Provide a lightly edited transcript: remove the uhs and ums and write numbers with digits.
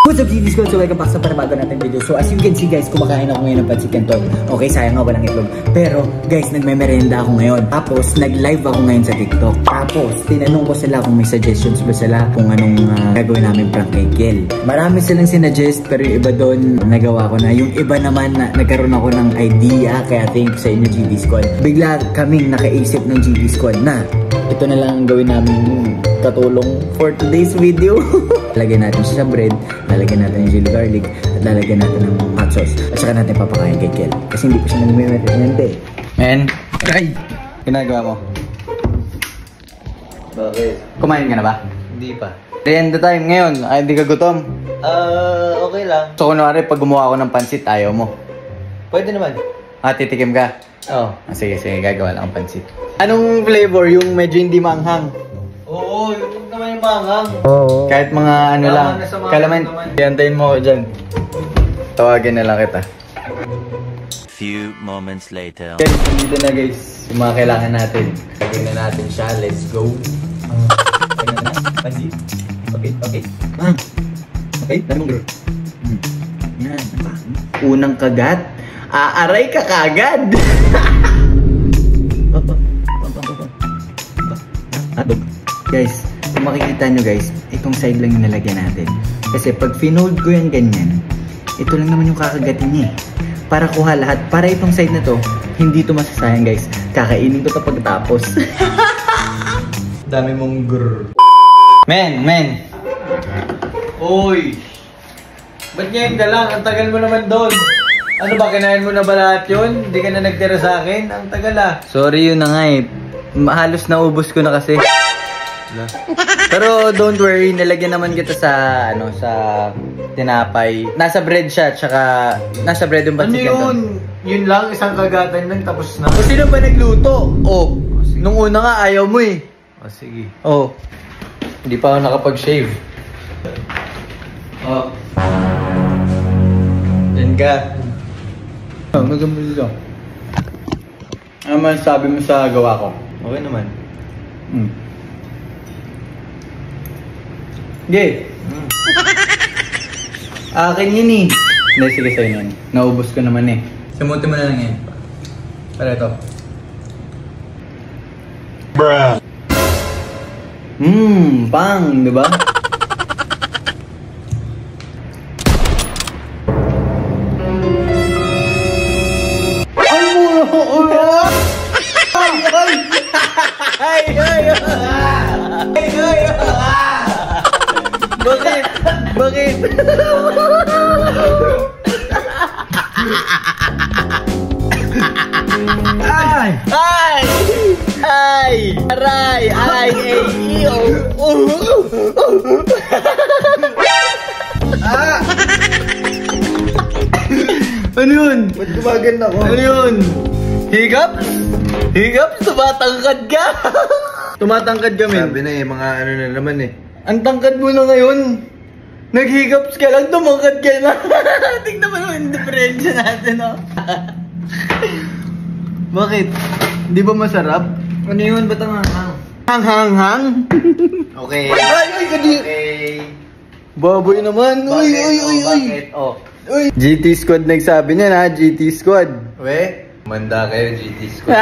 What's up, GT Squad? So welcome back sa panabago natin video. So as you can see guys, kumakain ako ngayon ng pancit canton. Okay, sayang nga walang itlog. Pero guys, nagme-merenda ako ngayon. Tapos nag-live ako ngayon sa TikTok. Tapos tinanong ko sila kung may suggestions ba sila kung anong gagawin namin prank kay Kel. Marami silang sinuggest pero yung iba doon nagawa ko na. Yung iba naman na nagkaroon ako ng idea. Kaya thank you sa inyo, GT Squad. Bigla kaming nakaisip ng GT Squad na ito na lang ang gawin namin katulong for today's video. Lalagyan natin siya sa bread, lalagyan natin yung chili garlic, at lalagyan natin ng hot sauce. At saka natin papakain kay Kel. Kasi hindi pa siya nagme-merenda eh. Men, ay! Ginagawa mo? Bakit? Kumain ka na ba? Hindi pa. The end of time ngayon. Ay, hindi ka gutom? Okay lang. So kunwari, pag gumawa ako ng pansit, ayaw mo? Pwede naman. Titikim ka? Oo. Sige, gagawa lang ang pansit. Anong flavor? Yung medyo hindi maanghang? Oo, yun naman yung manghang. Oo. Kahit mga ano lang. Kalaman, iantayin mo ako dyan. Tawagin na lang kita. Few moments later. Okay, dito na guys. Yung mga kailangan natin. Lagyan na natin siya. Let's go. Lagyan na. Pansit. Okay. Okay, dami mong girl. Yan. Unang kagat. Aaray ka kagad. Atog. Guys, kung makikita nyo guys, itong side lang yung nalagyan natin. Kasi pag finold ko yan ganyan, ito lang naman yung kakagatin niya eh. Para kuha lahat. Para itong side na to, hindi to masasayang guys. Kakainin ko to pagkatapos. Dami mong grrr. Men! Uy! Ba't ngayon ka lang? Ang tagal mo naman doon. Ano ba, kinain mo na ba lahat yun? Hindi ka na nagtira sa akin? Ang tagal ah. Sorry, yun na nga eh. Halos naubos ko na kasi. Pero don't worry, nalagyan naman kita sa sa tinapay. Nasa bread siya, tsaka nasa bread yung pancit canton. Ano yun? Yun lang, isang kagatan lang tapos na. O sino ba nagluto? Oh, nung una nga ayaw mo eh. Sige. Oh. Hindi pa ako nakapag-shave. Yan ka. Magambali lang. Ano man sabi mo sa gawa ko? Okay naman. Okay. Akin yun eh. Hindi, sige sa'yo yan. Naubos ko naman eh. Samuti mo na lang yan. Para ito. Bruh. Pang, diba? Bakit? Ano yun? Ba't gumagan ako? Ano yun? Hiccups? Hiccups? Tumatangkad ka? Tumatangkad ka, men? Sabi na eh, mga ano na naman eh. Ang tangkad mo na ngayon. Nag-hiccups ka lang, tumangkad ka na. Tignan mo yung diferensya natin, oh. Bakit? Di ba masarap? Ano yun? Ba't ang hanghang? Hang-hang-hang? Okay. Ay, kadi. Okay. Baboy naman. Uy. Bakit? Uy. GT Squad nagsabi niya na, GT Squad. We, manda kayo GT Squad.